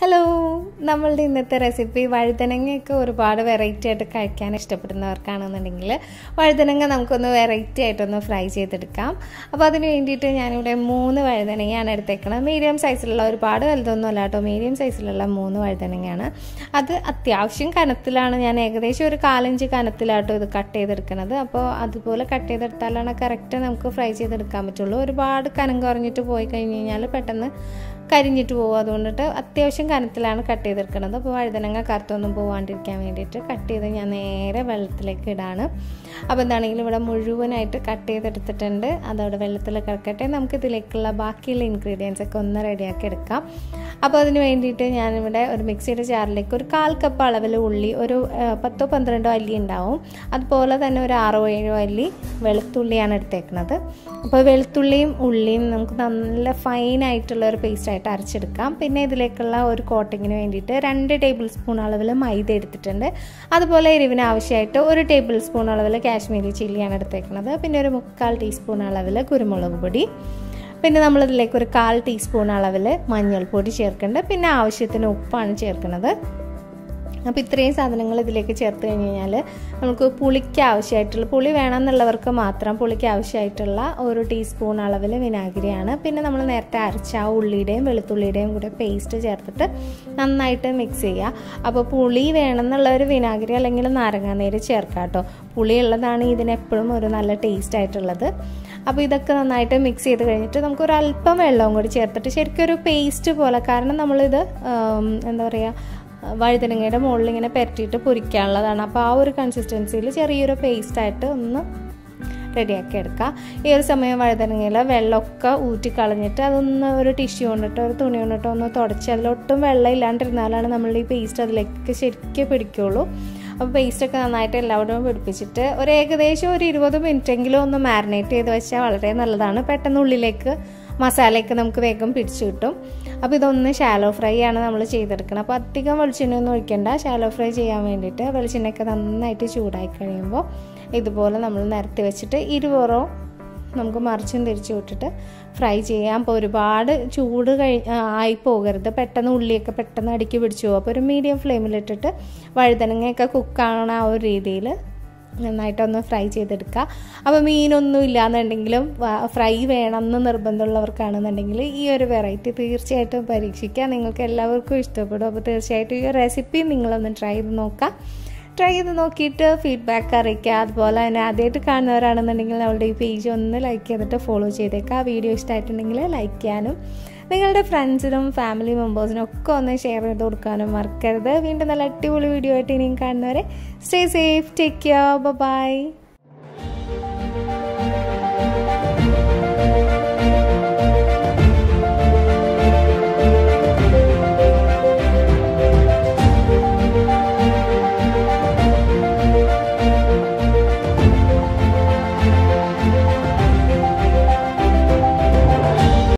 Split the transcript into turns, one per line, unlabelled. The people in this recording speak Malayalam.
ഹലോ, നമ്മളുടെ ഇന്നത്തെ റെസിപ്പി വഴുതനങ്ങയൊക്കെ ഒരുപാട് വെറൈറ്റി ആയിട്ട് കഴിക്കാൻ ഇഷ്ടപ്പെടുന്നവർക്കാണെന്നുണ്ടെങ്കിൽ വഴുതനങ്ങ നമുക്കൊന്ന് വെറൈറ്റി ആയിട്ടൊന്ന് ഫ്രൈ ചെയ്തെടുക്കാം. അപ്പോൾ അതിന് വേണ്ടിയിട്ട് ഞാനിവിടെ 3 വഴുതനങ്ങയാണ് എടുത്തേക്കുന്നത്. മീഡിയം സൈസിലുള്ള, ഒരുപാട് വലുതൊന്നും അല്ല കേട്ടോ, മീഡിയം സൈസിലുള്ള 3 വഴുതനങ്ങയാണ്. അത് അത്യാവശ്യം കനത്തിലാണ്, ഞാൻ ഏകദേശം ഒരു 1/4 ഇഞ്ച് കനത്തിലാട്ടോ ഇത് കട്ട് ചെയ്തെടുക്കുന്നത്. അപ്പോൾ അതുപോലെ കട്ട് ചെയ്തെടുത്താലാണ് കറക്റ്റ് നമുക്ക് ഫ്രൈ ചെയ്തെടുക്കാൻ പറ്റുള്ളൂ. ഒരുപാട് കനം കുറഞ്ഞിട്ട് പോയി കഴിഞ്ഞ് കഴിഞ്ഞാൽ പെട്ടെന്ന് കരിഞ്ഞിട്ട് പോകും. അതുകൊണ്ടിട്ട് അത്യാവശ്യം കനത്തിലാണ് കട്ട് ചെയ്തെടുക്കുന്നത്. അപ്പോൾ വഴുതനങ്ങ കറുത്തൊന്നും പോകാണ്ടിരിക്കാൻ വേണ്ടിയിട്ട് കട്ട് ചെയ്ത് ഞാൻ നേരെ വെള്ളത്തിലേക്ക് ഇടാണ്. അപ്പോൾ എന്താണെങ്കിലും ഇവിടെ മുഴുവനായിട്ട് കട്ട് ചെയ്തെടുത്തിട്ടുണ്ട്. അതവിടെ വെള്ളത്തിൽ കിടക്കട്ടെ. നമുക്കിതിലേക്കുള്ള ബാക്കിയുള്ള ഇൻഗ്രീഡിയൻസ് ഒക്കെ ഒന്ന് റെഡിയാക്കി എടുക്കാം. അപ്പോൾ അതിന് വേണ്ടിയിട്ട് ഞാനിവിടെ ഒരു മിക്സിയുടെ ജാറിലേക്ക് ഒരു 1/4 കപ്പ് അളവിൽ ഉള്ളി, ഒരു 10-12 അല്ലി ഉണ്ടാവും. അതുപോലെ തന്നെ ഒരു 6-7 അല്ലി വെളുത്തുള്ളിയാണ് എടുത്തേക്കുന്നത്. അപ്പോൾ വെളുത്തുള്ളിയും ഉള്ളിയും നമുക്ക് നല്ല ഫൈനായിട്ടുള്ള ഒരു പേസ്റ്റായിട്ട് അരച്ചെടുക്കാം. പിന്നെ ഇതിലേക്കുള്ള ഒരു കോട്ടിങ്ങിന് വേണ്ടിയിട്ട് 2 ടേബിൾ സ്പൂൺ അളവിൽ മൈദ എടുത്തിട്ടുണ്ട്. അതുപോലെ എരിവിന് ആവശ്യമായിട്ട് 1 ടേബിൾ സ്പൂൺ അളവിൽ കാശ്മീരി ചില്ലിയാണ് എടുത്തേക്കുന്നത്. പിന്നെ ഒരു 3/4 ടീസ്പൂൺ അളവിൽ കുരുമുളക് പൊടി, പിന്നെ നമ്മളിതിലേക്ക് ഒരു 1/4 ടീസ്പൂൺ അളവിൽ മഞ്ഞൾപ്പൊടി ചേർക്കുന്നുണ്ട്. പിന്നെ ആവശ്യത്തിന് ഉപ്പാണ് ചേർക്കുന്നത്. അപ്പോൾ ഇത്രയും സാധനങ്ങൾ ഇതിലേക്ക് ചേർത്ത് കഴിഞ്ഞ് കഴിഞ്ഞാൽ നമുക്ക് പുളിക്ക് ആവശ്യമായിട്ടുള്ള, പുളി വേണമെന്നുള്ളവർക്ക് മാത്രം പുളിക്ക് ആവശ്യമായിട്ടുള്ള 1 ടീസ്പൂൺ അളവിൽ വിനാഗിരിയാണ്. പിന്നെ നമ്മൾ നേരത്തെ അരച്ച ആ ഉള്ളിയുടെയും വെളുത്തുള്ളിയുടെയും കൂടെ പേസ്റ്റ് ചേർത്തിട്ട് നന്നായിട്ട് മിക്സ് ചെയ്യുക. അപ്പോൾ പുളി വേണമെന്നുള്ളൊരു വിനാഗിരി അല്ലെങ്കിൽ നാരങ്ങാനീര് ചേർക്കാം കേട്ടോ. പുളിയുള്ളതാണ് ഇതിനെപ്പോഴും ഒരു നല്ല ടേസ്റ്റ് ആയിട്ടുള്ളത്. അപ്പോൾ ഇതൊക്കെ നന്നായിട്ട് മിക്സ് ചെയ്ത് കഴിഞ്ഞിട്ട് നമുക്കൊരു അല്പം വെള്ളവും കൂടി ചേർത്തിട്ട് ശരിക്കും ഒരു പേസ്റ്റ് പോലെ, കാരണം നമ്മളിത് എന്താ പറയുക, വഴുതനങ്ങയുടെ മുകളിൽ ഇങ്ങനെ പെരട്ടിയിട്ട് പൊരിക്കാനുള്ളതാണ്. അപ്പോൾ ആ ഒരു കൺസിസ്റ്റൻസിയിൽ ചെറിയൊരു പേസ്റ്റായിട്ട് ഒന്ന് റെഡിയാക്കി എടുക്കുക. ഈ ഒരു സമയം വഴുതനങ്ങയിൽ വെള്ളമൊക്കെ ഊറ്റിക്കളഞ്ഞിട്ട് അതൊന്ന് ഒരു ടിഷ്യൂ കൊണ്ടിട്ടോ ഒരു തുണി കൊണ്ടിട്ടോ ഒന്ന് തുടച്ച്, അതിലൊട്ടും വെള്ളം ഇല്ലാണ്ടിരുന്നാലാണ് നമ്മൾ ഈ പേസ്റ്റ് അതിലേക്ക് ശരിക്കും പിടിക്കുള്ളൂ. അപ്പോൾ പേസ്റ്റൊക്കെ നന്നായിട്ട് എല്ലാവരും പിടിപ്പിച്ചിട്ട് ഒരു ഏകദേശം ഒരു 20 മിനിറ്റെങ്കിലും ഒന്ന് മാരിനേറ്റ് ചെയ്ത് വെച്ചാൽ വളരെ നല്ലതാണ്. പെട്ടെന്ന് ഉള്ളിലേക്ക് മസാലയൊക്കെ നമുക്ക് വേഗം പിടിച്ചു കിട്ടും. അപ്പോൾ ഇതൊന്ന് ഷാലോ ഫ്രൈ ആണ് നമ്മൾ ചെയ്തെടുക്കണം. അപ്പോൾ അധികം വെളിച്ചെണ്ണയൊന്നും ഒഴിക്കേണ്ട. ഷാലോ ഫ്രൈ ചെയ്യാൻ വേണ്ടിയിട്ട് വെളിച്ചെണ്ണയൊക്കെ നന്നായിട്ട് ചൂടായി കഴിയുമ്പോൾ ഇതുപോലെ നമ്മൾ നിരത്തി വെച്ചിട്ട് ഇരുപുറവും നമുക്ക് മറിച്ചും തിരിച്ചു വിട്ടിട്ട് ഫ്രൈ ചെയ്യാം. അപ്പോൾ ഒരുപാട് ചൂട് ആയി പോകരുത്, പെട്ടെന്ന് ഉള്ളിയൊക്കെ പെട്ടെന്ന് അടുക്കി പിടിച്ചു പോകും. അപ്പോൾ ഒരു മീഡിയം ഫ്ലെയിമിലിട്ടിട്ട് വഴുതനങ്ങയൊക്കെ കുക്കാവണ ആ ഒരു രീതിയിൽ നന്നായിട്ടൊന്ന് ഫ്രൈ ചെയ്തെടുക്കുക. അപ്പോൾ മീനൊന്നും ഇല്ലയെന്നുണ്ടെങ്കിലും ഫ്രൈ വേണമെന്ന് നിർബന്ധമുള്ളവർക്കാണെന്നുണ്ടെങ്കിൽ ഈ ഒരു വെറൈറ്റി തീർച്ചയായിട്ടും പരീക്ഷിക്കുക. നിങ്ങൾക്ക് എല്ലാവർക്കും ഇഷ്ടപ്പെടും. അപ്പോൾ തീർച്ചയായിട്ടും ഈ റെസിപ്പി നിങ്ങളൊന്ന് ട്രൈ ചെയ്ത് നോക്കിയിട്ട് ഫീഡ്ബാക്ക് അറിയിക്കുക. അതുപോലെ തന്നെ ആദ്യമായിട്ട് കാണുന്നവരാണെന്നുണ്ടെങ്കിൽ നമ്മളുടെ ഈ പേജ് ഒന്ന് ലൈക്ക് ചെയ്തിട്ട് ഫോളോ ചെയ്തേക്കുക. വീഡിയോ ഇഷ്ടമായിട്ടുണ്ടെങ്കിൽ ലൈക്ക് ചെയ്യാനും നിങ്ങളുടെ ഫ്രണ്ട്സിനും ഫാമിലി മെമ്പേഴ്സിനും ഒക്കെ ഒന്ന് ഷെയർ ചെയ്ത് കൊടുക്കാനും മറക്കരുത്. വീണ്ടും നല്ല അടിപൊളി വീഡിയോ ആയിട്ട് ഇനിയും കാണുന്നവരെ stay safe, take care, by.